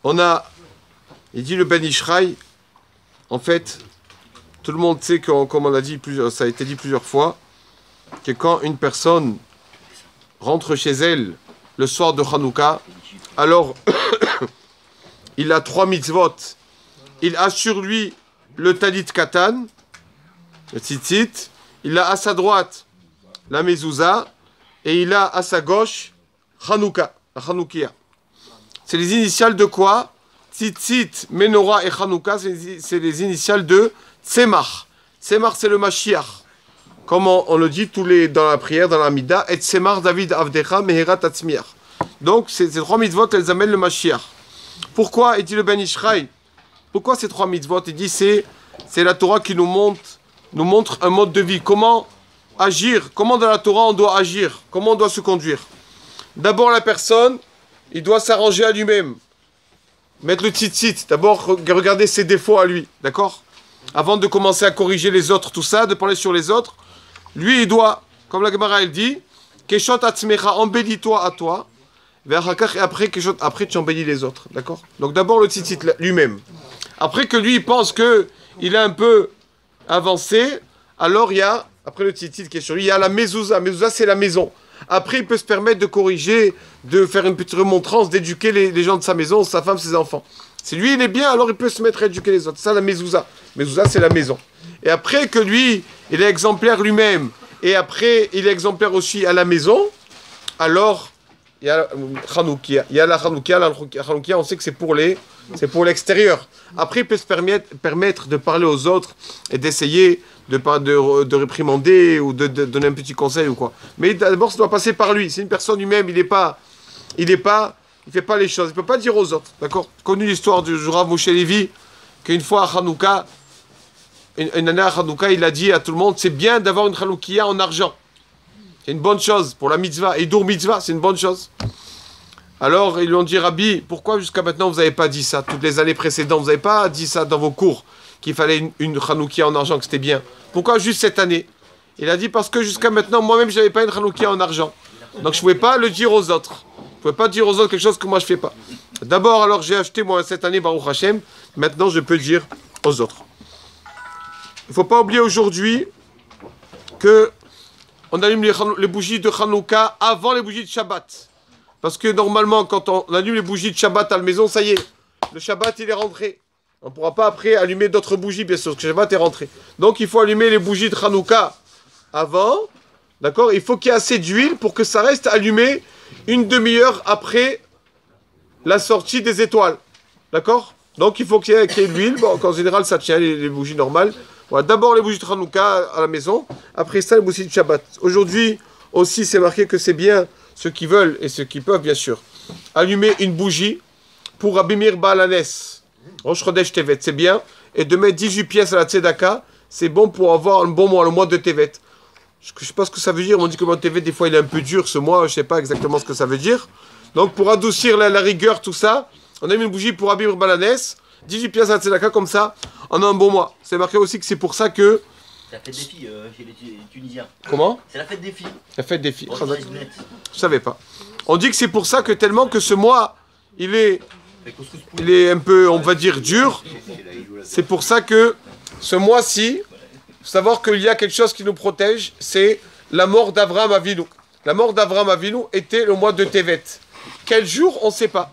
il dit le Ben Ishraï, en fait, tout le monde sait, comme on a dit, ça a été dit plusieurs fois, que quand une personne rentre chez elle le soir de Hanouka, alors il a 3 mitzvot. Il a sur lui le talit katan, le tzitzit, il a à sa droite la mezouza, et il a à sa gauche Hanouka, la Hanoukia. C'est les initiales de quoi? Tzitzit, Menorah et Hanouka, c'est les initiales de Tzemach. Tzemach, c'est le Mashiach. Comme on le dit dans la prière, dans la Mida, et Tzemach David Avdecha Meherat Atzmiach. Donc, ces 3 mitzvot, elles amènent le Mashiach. Pourquoi, il dit le Ben Ishraï, pourquoi ces 3 mitzvot? Il dit c'est la Torah qui nous montre un mode de vie. Comment agir? Comment dans la Torah on doit agir? Comment on doit se conduire? D'abord, la personne, il doit s'arranger à lui-même. Mettre le tzitzit. D'abord, regarder ses défauts à lui. D'accord? Avant de commencer à corriger les autres, tout ça, de parler sur les autres, lui, il doit, comme la Gemara, elle dit, Keshot atzmecha, embellis-toi à toi, et après, tu embellis les autres. D'accord? Donc d'abord, le tzitzit lui-même. Après que lui, il pense qu'il a un peu avancé, alors il y a, après le tzitzit qui est sur lui, il y a la mezouza. Mezouza, c'est la maison. Après, il peut se permettre de corriger, de faire une petite remontrance, d'éduquer les gens de sa maison, sa femme, ses enfants. Si lui, il est bien, alors il peut se mettre à éduquer les autres. C'est ça, la mezouza. Mezouza, c'est la maison. Et après que lui, il est exemplaire lui-même, et après, il est exemplaire aussi à la maison, alors, il y a Hanoukia. Il y a la Hanoukia. La Hanoukia, on sait que c'est pour l'extérieur. Après, il peut se permettre de parler aux autres et d'essayer de réprimander ou de donner un petit conseil ou quoi. Mais d'abord, ça doit passer par lui. C'est une personne lui-même, il fait pas les choses. Il peut pas dire aux autres. D'accord? Connu l'histoire du Rav Moshe Levi, qu'une fois à Hanouka, une année à Hanouka, il a dit à tout le monde, c'est bien d'avoir une Hanoukia en argent. C'est une bonne chose pour la mitzvah. Et Dour mitzvah, c'est une bonne chose. Alors, ils lui ont dit, Rabbi, pourquoi jusqu'à maintenant vous n'avez pas dit ça? Toutes les années précédentes, vous n'avez pas dit ça dans vos cours, qu'il fallait une Hanoukia en argent, que c'était bien. Pourquoi juste cette année? Il a dit, parce que jusqu'à maintenant, moi-même, je n'avais pas une Hanoukia en argent. Donc, je ne pouvais pas le dire aux autres. Je ne pouvais pas dire aux autres quelque chose que moi, je ne fais pas. D'abord, alors, j'ai acheté, moi, cette année, Baruch Hashem. Maintenant, je peux dire aux autres. Il ne faut pas oublier aujourd'hui que on allume les bougies de Hanouka avant les bougies de Shabbat. Parce que normalement, quand on allume les bougies de Shabbat à la maison, ça y est, le Shabbat, il est rentré. On ne pourra pas après allumer d'autres bougies, bien sûr, parce que le Shabbat est rentré. Donc, il faut allumer les bougies de Hanouka avant. D'accord? Il faut qu'il y ait assez d'huile pour que ça reste allumé une demi-heure après la sortie des étoiles. D'accord? Donc, il faut qu'il y ait de l'huile. Bon, en général, ça tient, les bougies normales. Voilà, d'abord les bougies de Hanouka à la maison, après ça les bougies de Shabbat. Aujourd'hui aussi c'est marqué que c'est bien ceux qui veulent et ceux qui peuvent bien sûr allumer une bougie pour Abimir Balanes, Rosh Chodesh Tevet, c'est bien, et de mettre 18 pièces à la Tzedaka, c'est bon pour avoir un bon mois, le mois de Tevet. Je ne sais pas ce que ça veut dire, on dit que le mois de Tevet des fois il est un peu dur ce mois, je ne sais pas exactement ce que ça veut dire. Donc pour adoucir la rigueur, tout ça, on a mis une bougie pour Abimir Balanes, 18 pièces à la Tzedaka comme ça, on a un bon mois. C'est marqué aussi que c'est pour ça que... C'est la fête des filles chez les Tunisiens. Comment? C'est la fête des filles. La fête des filles. Bon, je savais pas. On dit que c'est pour ça que tellement que ce mois, il est un peu, on va dire, dur. C'est pour ça que ce mois-ci, faut savoir qu'il y a quelque chose qui nous protège, c'est la mort d'Avraham Avinu. La mort d'Avraham Avinu était le mois de Tevet. Quel jour? On ne sait pas.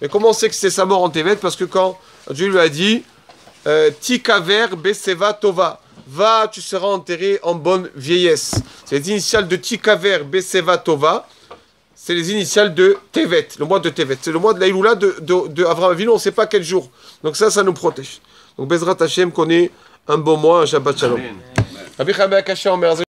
Mais comment on sait que c'est sa mort en Tevet? Parce que quand Dieu lui a dit Tikaver Beseva Tova, va, tu seras enterré en bonne vieillesse. C'est les initiales de Tikaver Beseva Tova, c'est les initiales de Tevet, le mois de Tevet. C'est le mois de la Iloula de Avraham Avinu, on ne sait pas quel jour. Donc ça nous protège. Donc Bezrat Hashem qu'on ait un bon mois, un Shabbat Shalom.